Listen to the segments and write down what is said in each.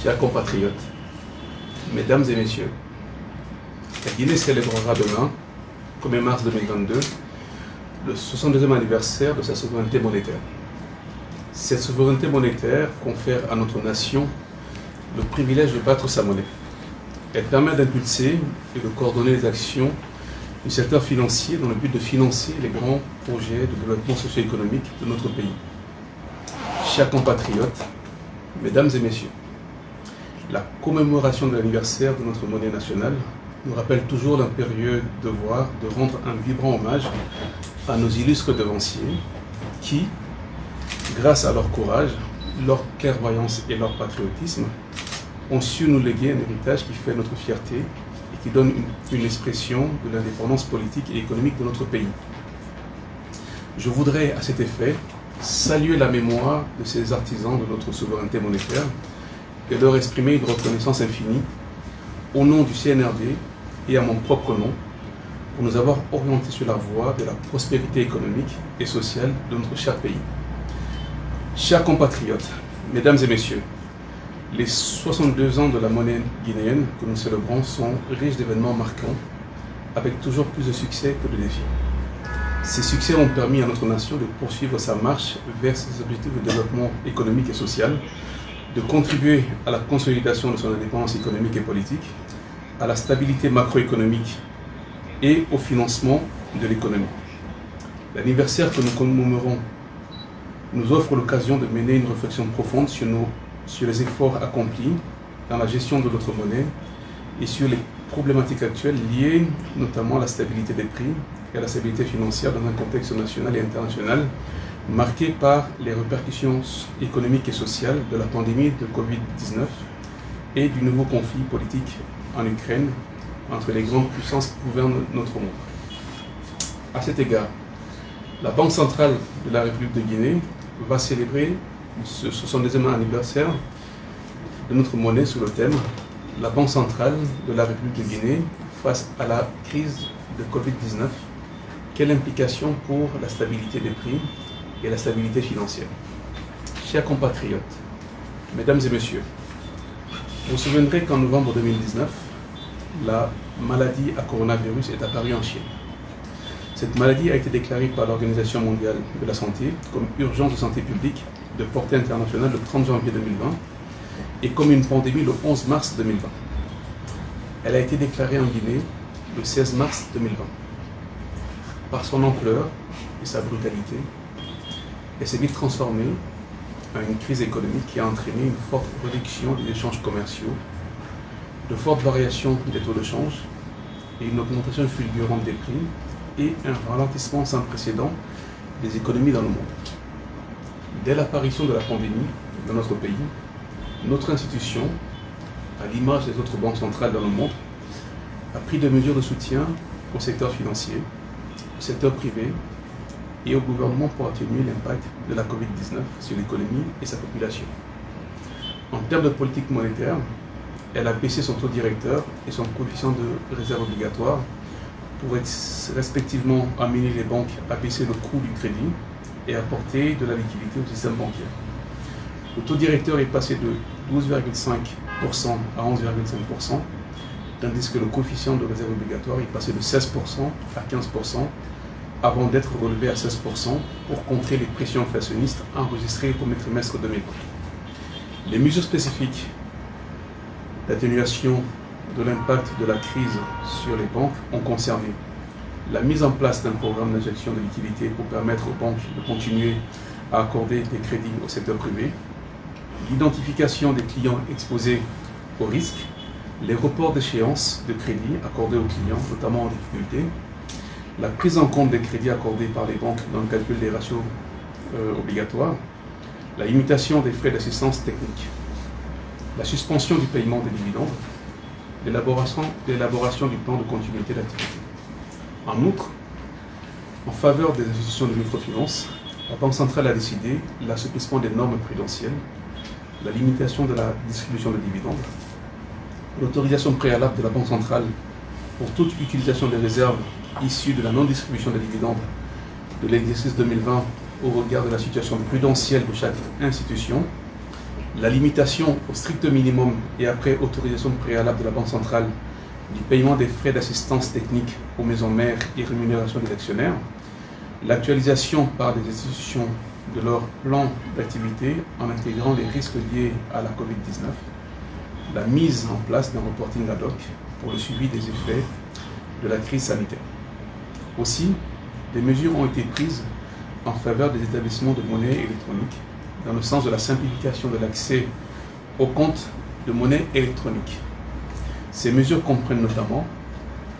Chers compatriotes, mesdames et messieurs, la Guinée célébrera demain, 1er mars 2022, le 62e anniversaire de sa souveraineté monétaire. Cette souveraineté monétaire confère à notre nation le privilège de battre sa monnaie. Elle permet d'impulser et de coordonner les actions du secteur financier dans le but de financer les grands projets de développement socio-économique de notre pays. Chers compatriotes, mesdames et messieurs, la commémoration de l'anniversaire de notre monnaie nationale nous rappelle toujours l'impérieux devoir de rendre un vibrant hommage à nos illustres devanciers qui, grâce à leur courage, leur clairvoyance et leur patriotisme, ont su nous léguer un héritage qui fait notre fierté et qui donne une expression de l'indépendance politique et économique de notre pays. Je voudrais à cet effet saluer la mémoire de ces artisans de notre souveraineté monétaire et leur exprimer une reconnaissance infinie au nom du CNRD et à mon propre nom pour nous avoir orientés sur la voie de la prospérité économique et sociale de notre cher pays. Chers compatriotes, mesdames et messieurs, les 62 ans de la monnaie guinéenne que nous célébrons sont riches d'événements marquants, avec toujours plus de succès que de défis. Ces succès ont permis à notre nation de poursuivre sa marche vers ses objectifs de développement économique et social, de contribuer à la consolidation de son indépendance économique et politique, à la stabilité macroéconomique et au financement de l'économie. L'anniversaire que nous commémorons nous offre l'occasion de mener une réflexion profonde sur les efforts accomplis dans la gestion de notre monnaie et sur les problématiques actuelles liées notamment à la stabilité des prix et à la stabilité financière dans un contexte national et international marqué par les répercussions économiques et sociales de la pandémie de Covid-19 et du nouveau conflit politique en Ukraine entre les grandes puissances qui gouvernent notre monde. À cet égard, la Banque centrale de la République de Guinée va célébrer ce 62e anniversaire de notre monnaie sous le thème « La Banque centrale de la République de Guinée face à la crise de Covid-19, quelle implication pour la stabilité des prix et la stabilité financière ?» Chers compatriotes, mesdames et messieurs, vous vous souviendrez qu'en novembre 2019, la maladie à coronavirus est apparue en Chine. Cette maladie a été déclarée par l'Organisation mondiale de la santé comme urgence de santé publique de portée internationale le 30 janvier 2020 et comme une pandémie le 11 mars 2020. Elle a été déclarée en Guinée le 16 mars 2020. Par son ampleur et sa brutalité, elle s'est vite transformée en une crise économique qui a entraîné une forte réduction des échanges commerciaux, de fortes variations des taux de change et une augmentation fulgurante des prix et un ralentissement sans précédent des économies dans le monde. Dès l'apparition de la pandémie dans notre pays, notre institution, à l'image des autres banques centrales dans le monde, a pris des mesures de soutien au secteur financier, au secteur privé et au gouvernement pour atténuer l'impact de la Covid-19 sur l'économie et sa population. En termes de politique monétaire, elle a baissé son taux directeur et son coefficient de réserve obligatoire pour respectivement amener les banques à baisser le coût du crédit et apporter de la liquidité au système bancaire. Le taux directeur est passé de 12,5% à 11,5%, tandis que le coefficient de réserve obligatoire est passé de 16% à 15%, avant d'être relevé à 16% pour contrer les pressions inflationnistes enregistrées au premier trimestre 2020. Les mesures spécifiques d'atténuation de l'impact de la crise sur les banques ont concerné la mise en place d'un programme d'injection de liquidités pour permettre aux banques de continuer à accorder des crédits au secteur privé, l'identification des clients exposés au risque, les reports d'échéance de crédits accordés aux clients, notamment en difficulté, la prise en compte des crédits accordés par les banques dans le calcul des ratios obligatoires, la limitation des frais d'assistance technique, la suspension du paiement des dividendes, l'élaboration du plan de continuité d'activité. En outre, en faveur des institutions de microfinance, la Banque centrale a décidé l'assouplissement des normes prudentielles, la limitation de la distribution de dividendes, l'autorisation préalable de la Banque centrale pour toute utilisation des réserves issues de la non-distribution des dividendes de l'exercice 2020 au regard de la situation prudentielle de chaque institution, La limitation au strict minimum et après autorisation préalable de la Banque centrale du paiement des frais d'assistance technique aux maisons mères et rémunération des actionnaires. L'actualisation par des institutions de leur plan d'activité en intégrant les risques liés à la Covid-19. La mise en place d'un reporting ad hoc pour le suivi des effets de la crise sanitaire. Aussi, des mesures ont été prises en faveur des établissements de monnaie électronique dans le sens de la simplification de l'accès aux comptes de monnaie électronique. Ces mesures comprennent notamment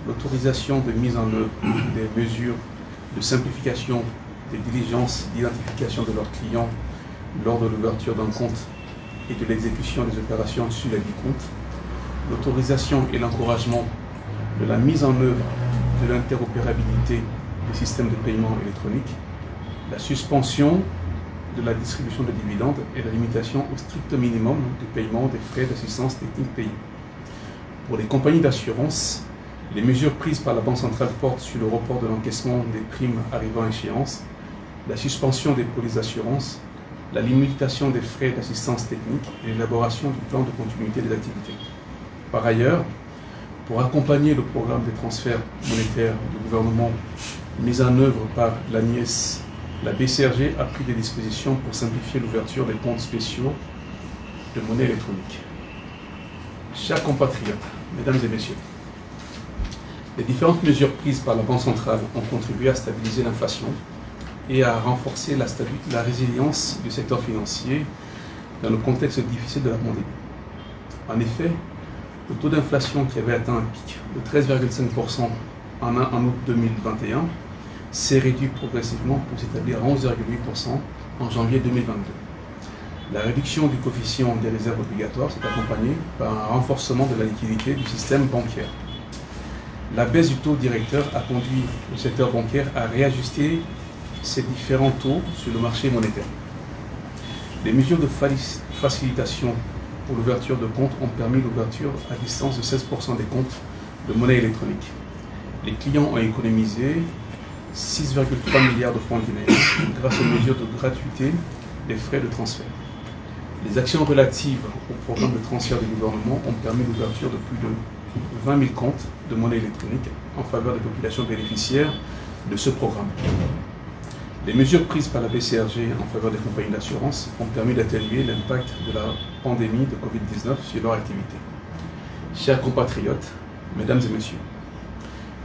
l'autorisation de mise en œuvre des mesures de simplification des diligences d'identification de leurs clients lors de l'ouverture d'un compte et de l'exécution des opérations sur les dix comptes, l'autorisation et l'encouragement de la mise en œuvre de l'interopérabilité des systèmes de paiement électronique, la suspension de la distribution de dividendes et la limitation au strict minimum du paiement des frais d'assistance technique payés. Pour les compagnies d'assurance, les mesures prises par la Banque centrale portent sur le report de l'encaissement des primes arrivant à échéance, la suspension des polices d'assurance, la limitation des frais d'assistance technique et l'élaboration du plan de continuité des activités. Par ailleurs, pour accompagner le programme des transferts monétaires du gouvernement mis en œuvre par l'ANIES, la BCRG a pris des dispositions pour simplifier l'ouverture des comptes spéciaux de monnaie électronique. Chers compatriotes, mesdames et messieurs, les différentes mesures prises par la Banque centrale ont contribué à stabiliser l'inflation et à renforcer la résilience du secteur financier dans le contexte difficile de la pandémie. En effet, le taux d'inflation qui avait atteint un pic de 13,5% en août 2021 s'est réduit progressivement pour s'établir à 11,8% en janvier 2022. La réduction du coefficient des réserves obligatoires s'est accompagnée par un renforcement de la liquidité du système bancaire. La baisse du taux directeur a conduit le secteur bancaire à réajuster ses différents taux sur le marché monétaire. Les mesures de facilitation pour l'ouverture de comptes ont permis l'ouverture à distance de 16% des comptes de monnaie électronique. Les clients ont économisé 6,3 milliards de francs guinéens grâce aux mesures de gratuité des frais de transfert. Les actions relatives au programme de transfert du gouvernement ont permis l'ouverture de plus de 20 000 comptes de monnaie électronique en faveur des populations bénéficiaires de ce programme. Les mesures prises par la BCRG en faveur des compagnies d'assurance ont permis d'atténuer l'impact de la pandémie de Covid-19 sur leur activité. Chers compatriotes, mesdames et messieurs,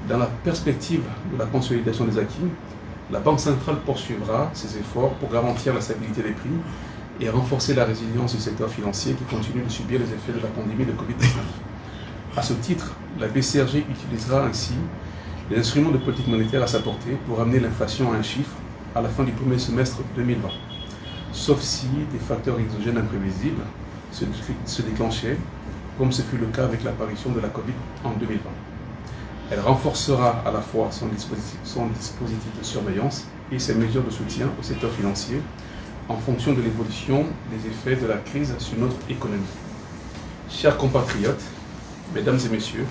dans la perspective de la consolidation des acquis, la Banque centrale poursuivra ses efforts pour garantir la stabilité des prix et renforcer la résilience du secteur financier qui continue de subir les effets de la pandémie de Covid-19. À ce titre, la BCRG utilisera ainsi les instruments de politique monétaire à sa portée pour amener l'inflation à un chiffre à la fin du premier semestre 2020, sauf si des facteurs exogènes imprévisibles se déclenchaient, comme ce fut le cas avec l'apparition de la Covid en 2020. Elle renforcera à la fois son dispositif de surveillance et ses mesures de soutien au secteur financier en fonction de l'évolution des effets de la crise sur notre économie. Chers compatriotes, mesdames et messieurs,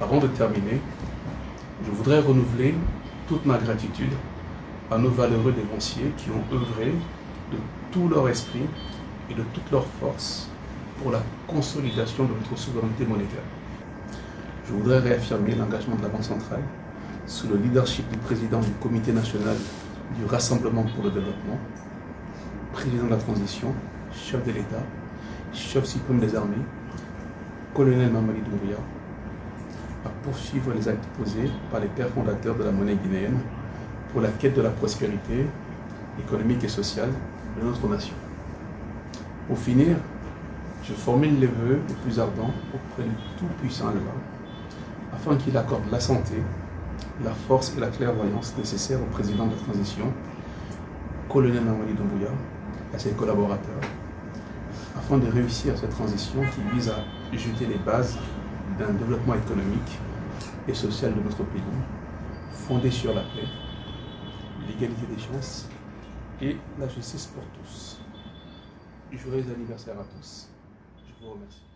avant de terminer, je voudrais renouveler toute ma gratitude à nos valeureux dévanciers qui ont œuvré de tout leur esprit et de toute leur force pour la consolidation de notre souveraineté monétaire. Je voudrais réaffirmer l'engagement de la Banque centrale sous le leadership du président du Comité national du Rassemblement pour le développement, président de la transition, chef de l'État, chef suprême des armées, colonel Mamadi Doumbouya, à poursuivre les actes posés par les pères fondateurs de la monnaie guinéenne pour la quête de la prospérité économique et sociale de notre nation. Pour finir, je formule les vœux les plus ardents auprès du Tout-Puissant Allah, afin qu'il accorde la santé, la force et la clairvoyance nécessaires au président de la transition, colonel Mamadi Doumbouya, et à ses collaborateurs, afin de réussir cette transition qui vise à jeter les bases d'un développement économique et social de notre pays, fondé sur la paix, l'égalité des chances et la justice pour tous. Joyeux anniversaire à tous. Je vous remercie.